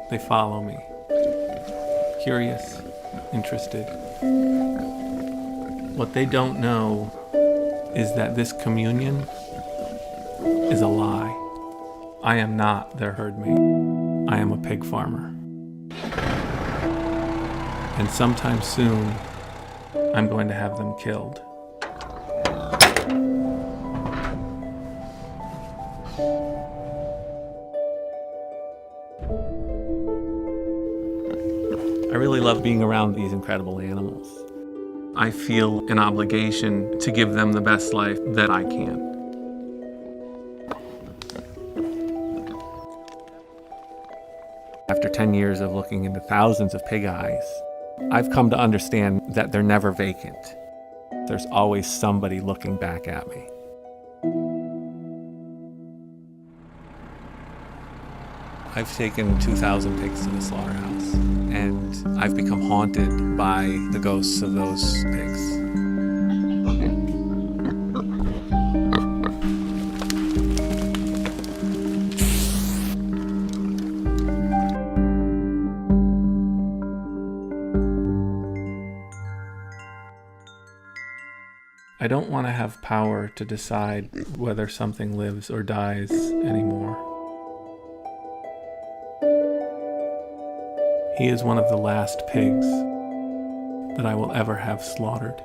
They follow me, curious, interested. What they don't know is that this communion is a lie. I am not their herdmate. I am a pig farmer. And sometime soon, I'm going to have them killed. I really love being around these incredible animals. I feel an obligation to give them the best life that I can. After 10 years of looking into thousands of pig eyes, I've come to understand that they're never vacant. There's always somebody looking back at me. I've taken 2,000 pigs to the slaughterhouse, and I've become haunted by the ghosts of those pigs. I don't want to have power to decide whether something lives or dies anymore. He is one of the last pigs that I will ever have slaughtered.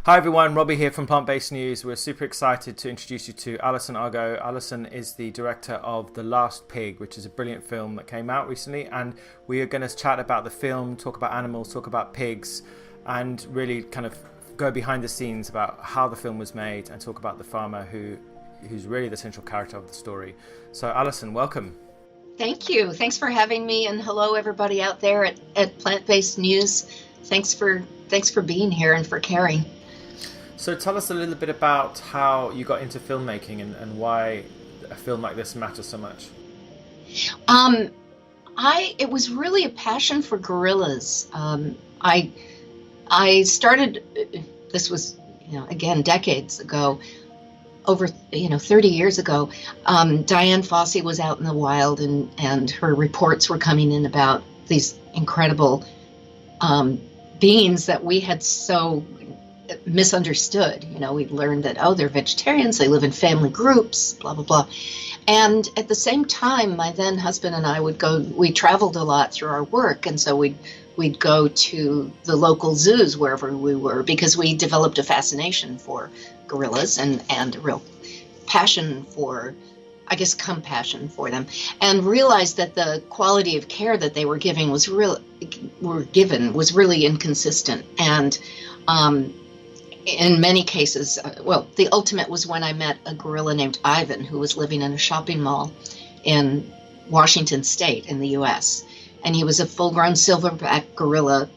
Hi everyone, Robbie here from Plant-Based News. We're super excited to introduce you to Allison Argo. Allison is the director of The Last Pig, which is a brilliant film that came out recently, and we are going to chat about the film, talk about animals, talk about pigs, and really kind of go behind the scenes about how the film was made and talk about the farmer who's really the central character of the story. So Allison, welcome. Thank you. Thanks for having me, and hello everybody out there at Plant-Based News. Thanks for being here and for caring. So tell us a little bit about how you got into filmmaking and why a film like this matters so much. It was really a passion for gorillas. I started, this was, again, decades ago, over, 30 years ago. Diane Fossey was out in the wild and her reports were coming in about these incredible beings that we had so misunderstood. We learned that, they're vegetarians, they live in family groups, blah, blah, blah. And at the same time, my then husband and I we traveled a lot through our work. And so we'd go to the local zoos wherever we were, because we developed a fascination for gorillas and a real passion for, compassion for them, and realized that the quality of care that they were giving was really inconsistent. And, in many cases, the ultimate was when I met a gorilla named Ivan, who was living in a shopping mall in Washington State in the U.S. And he was a full-grown silverback gorilla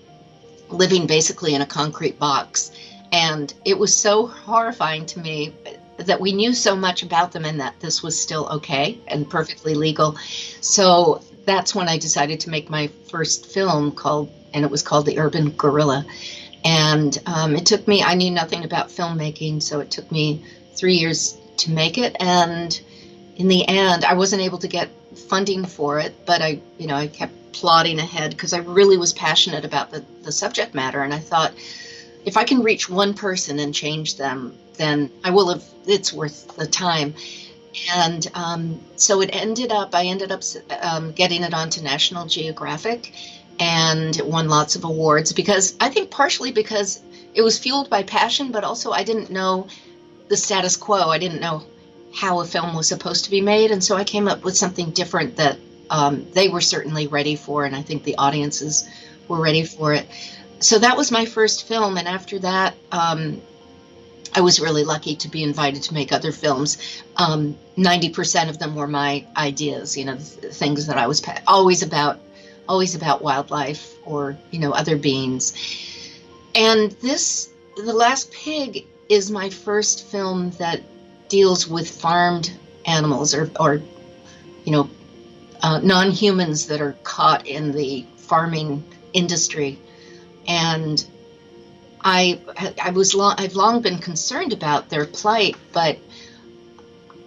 living basically in a concrete box. And it was so horrifying to me that we knew so much about them and that this was still okay and perfectly legal. So that's when I decided to make my first film it was called The Urban Gorilla. And it took me, I knew nothing about filmmaking, so it took me 3 years to make it. And in the end, I wasn't able to get funding for it, but I kept plodding ahead because I really was passionate about the subject matter. And I thought, if I can reach one person and change them, then it's worth the time. And so I ended up getting it onto National Geographic, and won lots of awards partially because it was fueled by passion, but also I didn't know the status quo. I didn't know how a film was supposed to be made. And so I came up with something different that they were certainly ready for, and I think the audiences were ready for it. So that was my first film. And after that, I was really lucky to be invited to make other films. 90% of them were my ideas, things that I was always about wildlife or, other beings. And The Last Pig is my first film that deals with farmed animals or non-humans that are caught in the farming industry. And I've long been concerned about their plight, but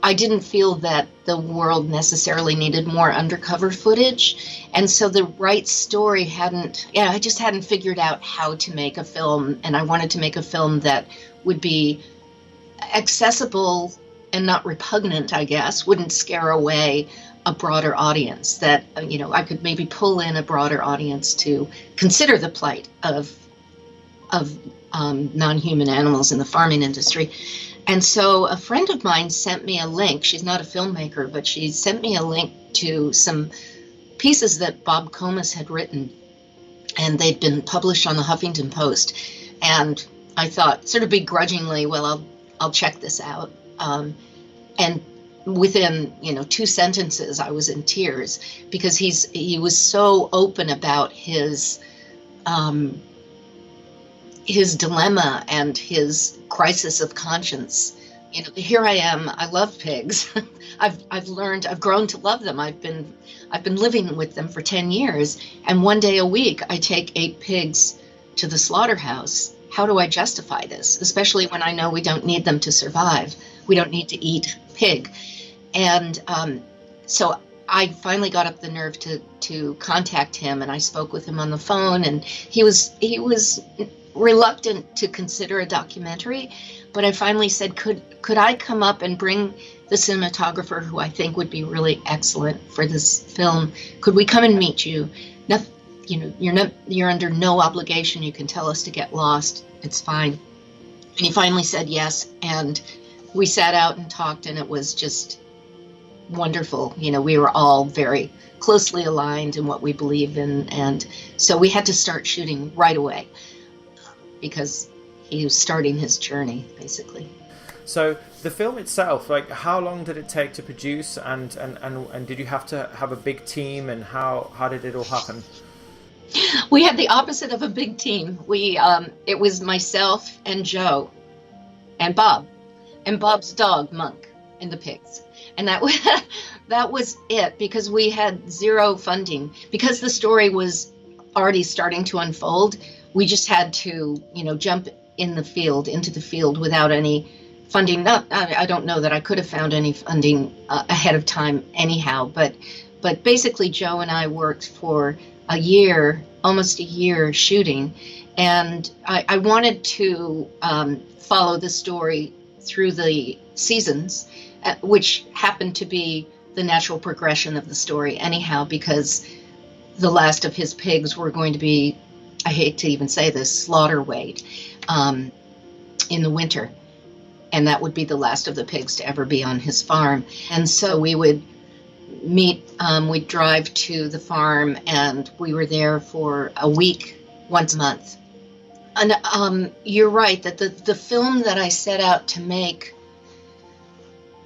I didn't feel that the world necessarily needed more undercover footage. And so the right story I just hadn't figured out how to make a film. And I wanted to make a film that would be accessible and not repugnant, I guess, wouldn't scare away a broader audience, that, I could maybe pull in a broader audience to consider the plight of non-human animals in the farming industry. And so a friend of mine sent me a link. She's not a filmmaker, but she sent me a link to some pieces that Bob Comis had written, and they'd been published on the Huffington Post. And I thought, sort of begrudgingly, well, I'll check this out. And within 2 sentences, I was in tears, because he was so open about his dilemma and his crisis of conscience. Here I am. I love pigs. I've grown to love them. I've been living with them for 10 years, and one day a week I take 8 pigs to the slaughterhouse. How do I justify this? Especially when I know we don't need them to survive. We don't need to eat pig. And so I finally got up the nerve to contact him, and I spoke with him on the phone, and he was reluctant to consider a documentary, but I finally said, could I come up and bring the cinematographer, who I think would be really excellent for this film? Could we come and meet you? You're under no obligation. You can tell us to get lost. It's fine. And he finally said yes, and we sat out and talked, and it was just wonderful. We were all very closely aligned in what we believe in, and so we had to start shooting right away, because he was starting his journey, basically. So the film itself, like, how long did it take to produce, and did you have to have a big team, and how did it all happen? We had the opposite of a big team. It was myself and Joe and Bob and Bob's dog Monk and the pigs, and that was it, because we had zero funding. Because the story was already starting to unfold, we just had to, jump into the field without any funding. I don't know that I could have found any funding ahead of time anyhow, but basically Joe and I worked for almost a year shooting, and I wanted to follow the story through the seasons, which happened to be the natural progression of the story anyhow, because the last of his pigs were going to be, I hate to even say this, slaughter weight in the winter. And that would be the last of the pigs to ever be on his farm. And so we would meet, we'd drive to the farm, and we were there for a week, once a month. And you're right that the film that I set out to make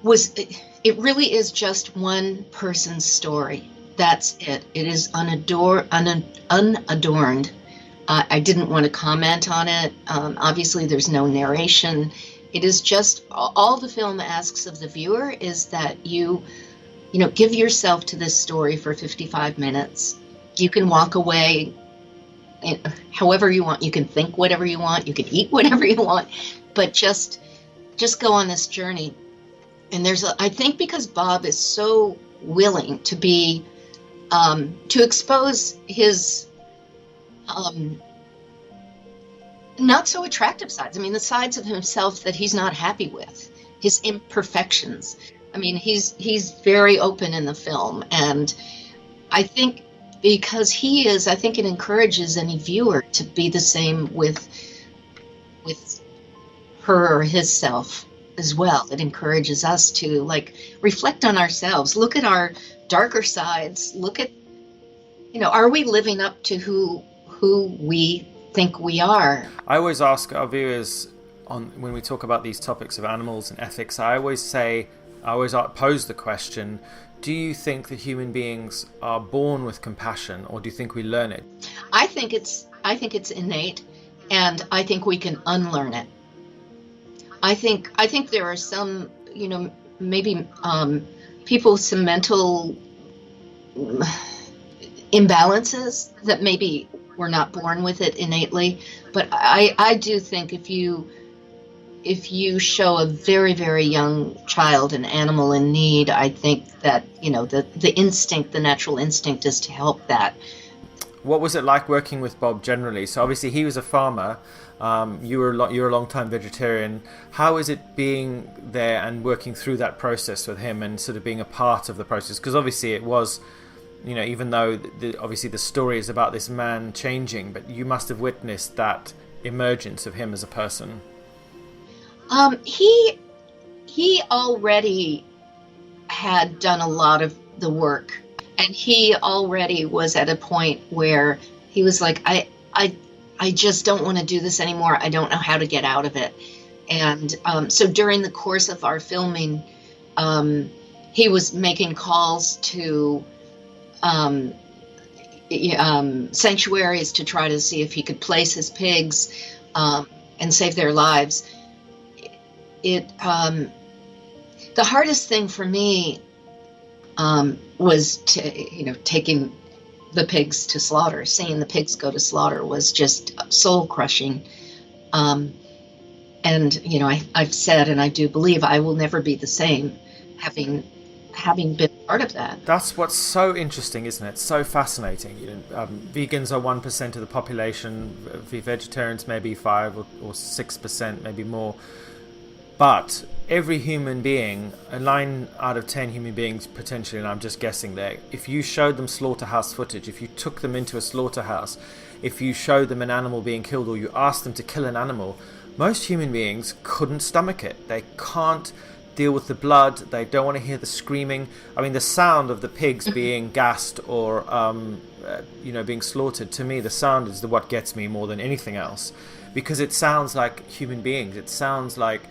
it really is just one person's story. That's it. It is unadorned. I didn't want to comment on it. Obviously, there's no narration. It is just, all the film asks of the viewer is that you give yourself to this story for 55 minutes. You can walk away however you want. You can think whatever you want. You can eat whatever you want. But just go on this journey. And I think because Bob is so willing to be, to expose his not so attractive sides. I mean, the sides of himself that he's not happy with, his imperfections. I mean, he's very open in the film, and I think because he is, I think it encourages any viewer to be the same with her or his self as well. It encourages us to reflect on ourselves, look at our darker sides, look at, are we living up to who we think we are? I always ask our viewers when we talk about these topics of animals and ethics, I always pose the question, do you think that human beings are born with compassion, or do you think we learn it? I think it's innate, and I think we can unlearn it. I think there are some, maybe people with some mental imbalances that maybe were not born with it innately. But I do think if you show a very, very young child an animal in need, I think that, the natural instinct is to help that. What was it like working with Bob generally? So obviously he was a farmer. You're a long-time vegetarian. How is it being there and working through that process with him and sort of being a part of the process? Because obviously it was, even though obviously the story is about this man changing, but you must have witnessed that emergence of him as a person. He already had done a lot of the work, and he already was at a point where he was like, I just don't want to do this anymore. I don't know how to get out of it. And so during the course of our filming, he was making calls to sanctuaries to try to see if he could place his pigs and save their lives. The hardest thing for me was taking the pigs to slaughter. Seeing the pigs go to slaughter was just soul crushing. And I've said, and I do believe, I will never be the same, having been part of that. That's what's so interesting, isn't it? So fascinating. Vegans are 1% of the population. Vegetarians maybe 5 or 6%, maybe more. But every human being, 9 out of 10 human beings potentially, and I'm just guessing there, if you showed them slaughterhouse footage, if you took them into a slaughterhouse, if you showed them an animal being killed, or you asked them to kill an animal, most human beings couldn't stomach it. They can't deal with the blood. They don't want to hear the screaming. I mean, the sound of the pigs being gassed or being slaughtered, to me the sound is what gets me more than anything else, because it sounds like human beings. It sounds like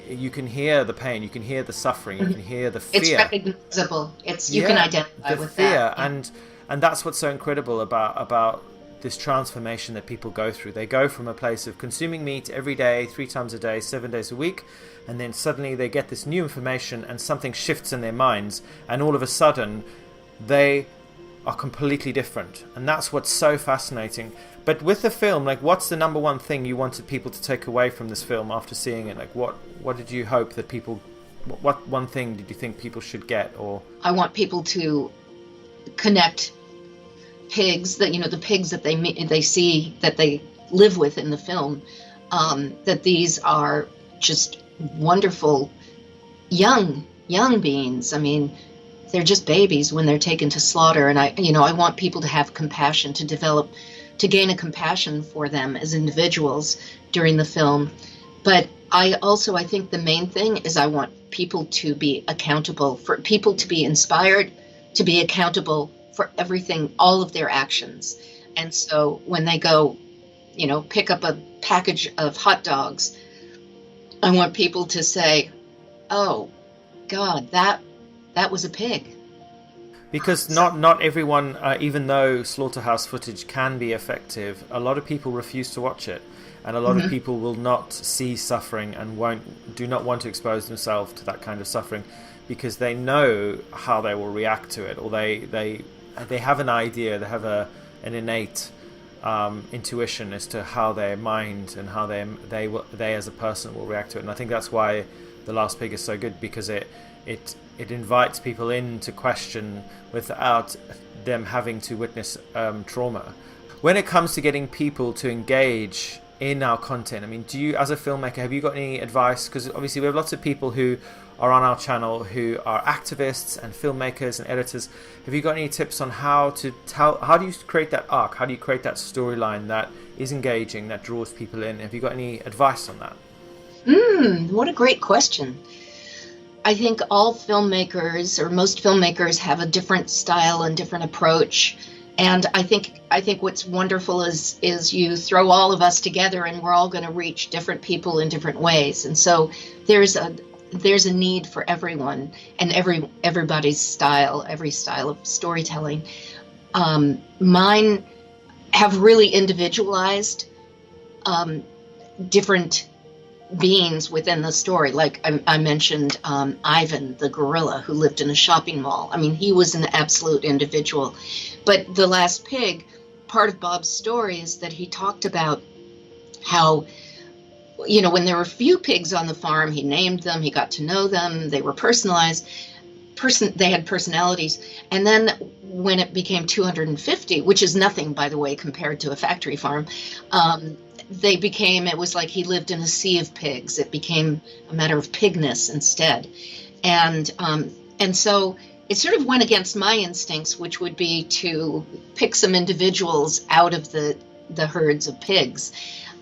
you can hear the pain, you can hear the suffering, you can hear the fear. It's recognizable. You can identify with fear. that. Yeah. And that's what's so incredible about this transformation that people go through. They go from a place of consuming meat every day, 3 times a day, 7 days a week, and then suddenly they get this new information and something shifts in their minds, and all of a sudden they are completely different. And that's what's so fascinating. But with the film, what's the number one thing you wanted people to take away from this film after seeing it? What did you hope that people, what one thing did you think people should get? Or I want people to connect pigs, that the pigs that they see, that they live with in the film, that these are just wonderful young beings. I mean, they're just babies when they're taken to slaughter, and I want people to have compassion, to gain a compassion for them as individuals during the film. But I think the main thing is I want people to be accountable, for people to be inspired, to be accountable for everything, all of their actions. And so when they go, pick up a package of hot dogs, I want people to say, oh, God, that was a pig. Because not everyone, even though slaughterhouse footage can be effective, a lot of people refuse to watch it. And a lot of people will not see suffering and do not want to expose themselves to that kind of suffering, because they know how they will react to it, or they have an idea, they have an innate intuition as to how their mind and how they as a person will react to it. And I think that's why The Last Pig is so good, because it invites people in to question without them having to witness trauma. When it comes to getting people to engage in our content, I mean, do you, as a filmmaker, have you got any advice? Because obviously we have lots of people who are on our channel who are activists and filmmakers and editors. Have you got any tips on how do you create that arc? How do you create that storyline that is engaging, that draws people in? Have you got any advice on that? What a great question. I think all filmmakers, or most filmmakers, have a different style and different approach. And I think what's wonderful is you throw all of us together, and we're all going to reach different people in different ways. And so there's a need for everyone and everybody's style, every style of storytelling. Mine have really individualized different beings within the story. Like I mentioned Ivan, the gorilla who lived in a shopping mall. I mean, he was an absolute individual. But The Last Pig, part of Bob's story is that he talked about how, when there were few pigs on the farm, he named them, he got to know them, they were personalized, they had personalities. And then when it became 250, which is nothing, by the way, compared to a factory farm, it was like he lived in a sea of pigs. It became a matter of pigness instead. And so it sort of went against my instincts, which would be to pick some individuals out of the herds of pigs.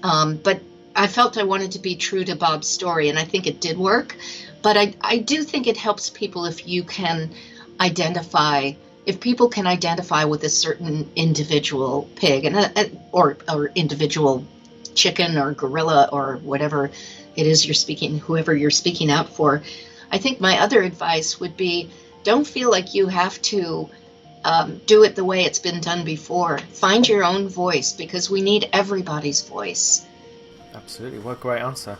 But I felt I wanted to be true to Bob's story, and I think it did work. But I do think it helps people if people can identify with a certain individual pig or individual chicken or gorilla or whatever it is whoever you're speaking out for. I think my other advice would be, don't feel like you have to do it the way it's been done before. Find your own voice, because we need everybody's voice. Absolutely. What a great answer.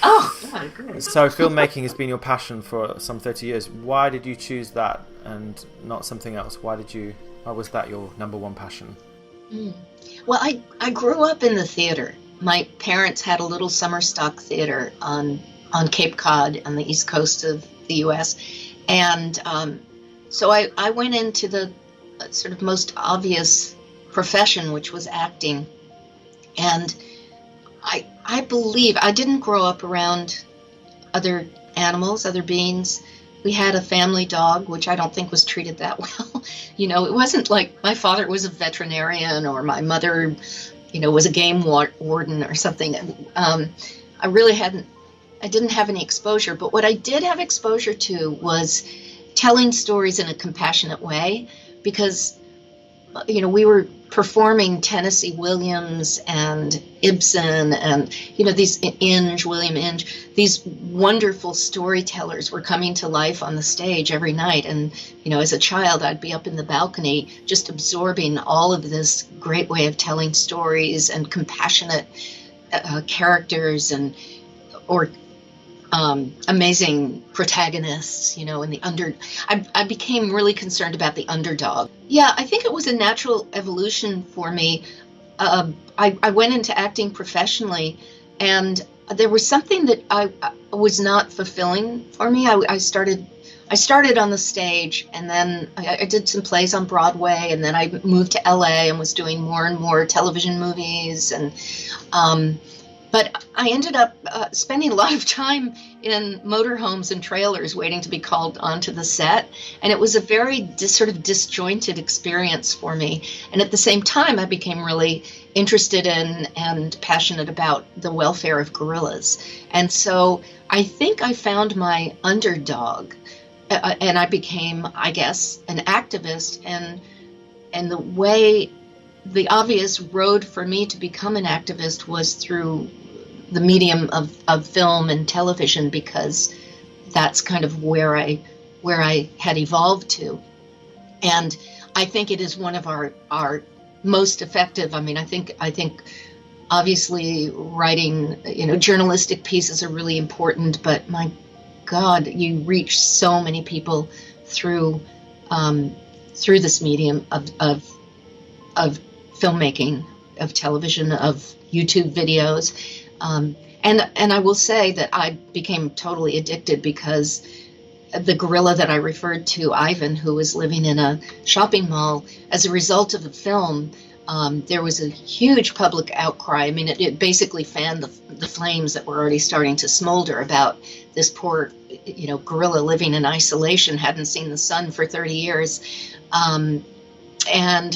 Oh, I agree. So filmmaking has been your passion for some 30 years. Why did you choose that and not something else? Why was that your number one passion? Well, I grew up in the theater. My parents had a little summer stock theater on Cape Cod on the east coast of the U.S. And so I went into the sort of most obvious profession, which was acting. And I believe I didn't grow up around other animals, other beings. We had a family dog, which I don't think was treated that well. It wasn't like my father was a veterinarian or my mother, was a game warden or something. I didn't have any exposure. But what I did have exposure to was telling stories in a compassionate way, because we were performing Tennessee Williams and Ibsen and, William Inge, these wonderful storytellers were coming to life on the stage every night. And, as a child, I'd be up in the balcony just absorbing all of this great way of telling stories and compassionate characters or amazing protagonists, I became really concerned about the underdog. Yeah, I think it was a natural evolution for me. I went into acting professionally, and there was something that I was not fulfilling for me. I started on the stage, and then I did some plays on Broadway, and then I moved to LA and was doing more and more television movies, and but I ended up spending a lot of time in motorhomes and trailers waiting to be called onto the set. And it was a very sort of disjointed experience for me. And at the same time, I became really interested in and passionate about the welfare of gorillas. And so I think I found my underdog, and I became, I guess, an activist. And the obvious road for me to become an activist was through the medium of film and television, because that's kind of where I had evolved to. And I think it is one of our most effective. I mean, I think obviously writing, journalistic pieces are really important, but my God, you reach so many people through this medium of filmmaking, of television, of YouTube videos. And I will say that I became totally addicted because the gorilla that I referred to, Ivan, who was living in a shopping mall, as a result of the film, there was a huge public outcry. I mean, it basically fanned the flames that were already starting to smolder about this poor, gorilla living in isolation, hadn't seen the sun for 30 years. And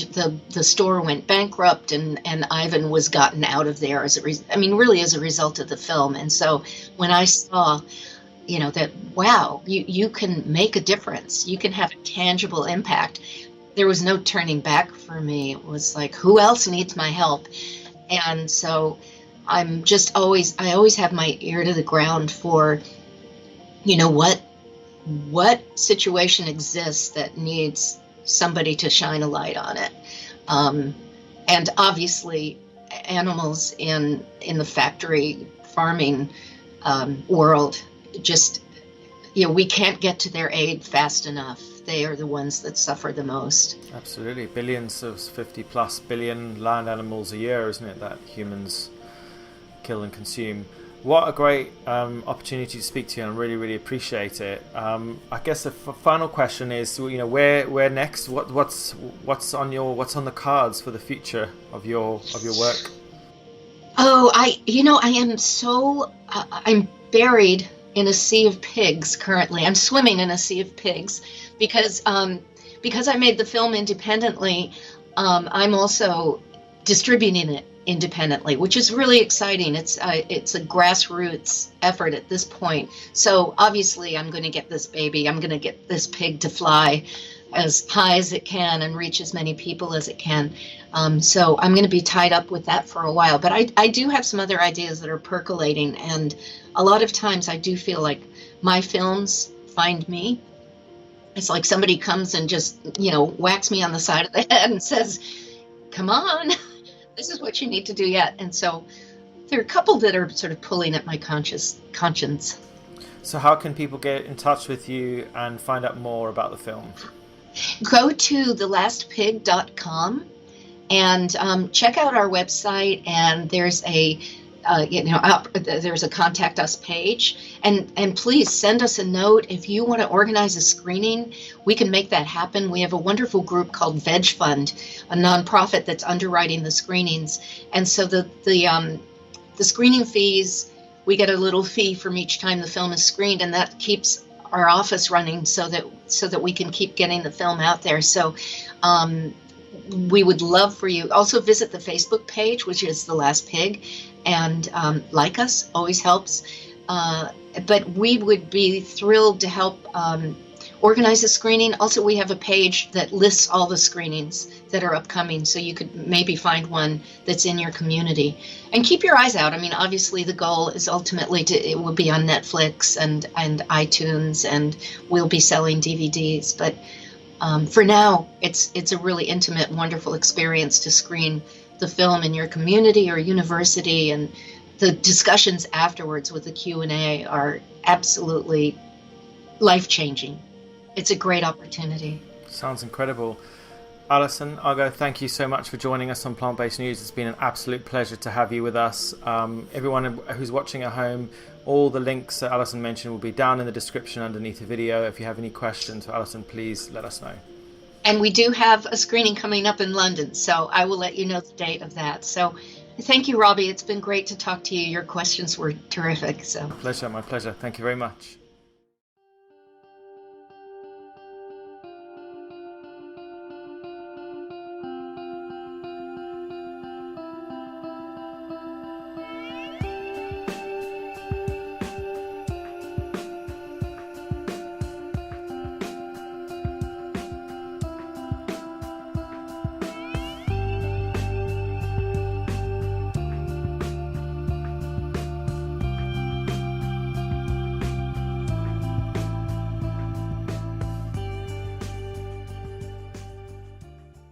the store went bankrupt, and Ivan was gotten out of there really as a result of the film. And so when I saw, that, wow, you can make a difference, you can have a tangible impact, there was no turning back for me. It was like, who else needs my help? And so I always have my ear to the ground for, what situation exists that needs somebody to shine a light on it. And obviously animals in the factory farming world. Just, we can't get to their aid fast enough. They are the ones that suffer the most. Absolutely. Billions of 50 plus billion land animals a year, isn't it, that humans kill and consume. What a great opportunity to speak to you, and I really, really appreciate it. I guess the final question is, where next? What's on the cards for the future of your work? Oh, I am I'm buried in a sea of pigs currently. I'm swimming in a sea of pigs because I made the film independently. I'm also distributing it independently, which is really exciting. It's a grassroots effort at this point. So obviously I'm going to get this pig to fly as high as it can and reach as many people as it can. So I'm going to be tied up with that for a while. But I do have some other ideas that are percolating, and a lot of times I do feel like my films find me. It's like somebody comes and just, whacks me on the side of the head and says, come on, this is what you need to do yet. And so there are a couple that are sort of pulling at my conscience. So how can people get in touch with you and find out more about the film? Go to thelastpig.com and check out our website, and there's there's a contact us page, and please send us a note if you want to organize a screening. We can make that happen. We have a wonderful group called Veg Fund, a nonprofit that's underwriting the screenings, and so the screening fees, we get a little fee from each time the film is screened, and that keeps our office running so that we can keep getting the film out there. So we would love for you. Also visit the Facebook page, which is The Last Pig, and like us, always helps. But we would be thrilled to help organize a screening. Also, we have a page that lists all the screenings that are upcoming, so you could maybe find one that's in your community. And keep your eyes out. I mean, obviously the goal is ultimately it will be on Netflix and iTunes, and we'll be selling DVDs. But for now, it's a really intimate, wonderful experience to screen the film in your community or university, and the discussions afterwards with the Q&A are absolutely life-changing. It's a great opportunity. Sounds incredible. Allison, Argo, thank you so much for joining us on Plant-Based News. It's been an absolute pleasure to have you with us. Everyone who's watching at home, all the links that Allison mentioned will be down in the description underneath the video. If you have any questions for Allison, please let us know. And we do have a screening coming up in London, so I will let you know the date of that. So thank you, Robbie. It's been great to talk to you. Your questions were terrific. So my pleasure. Thank you very much.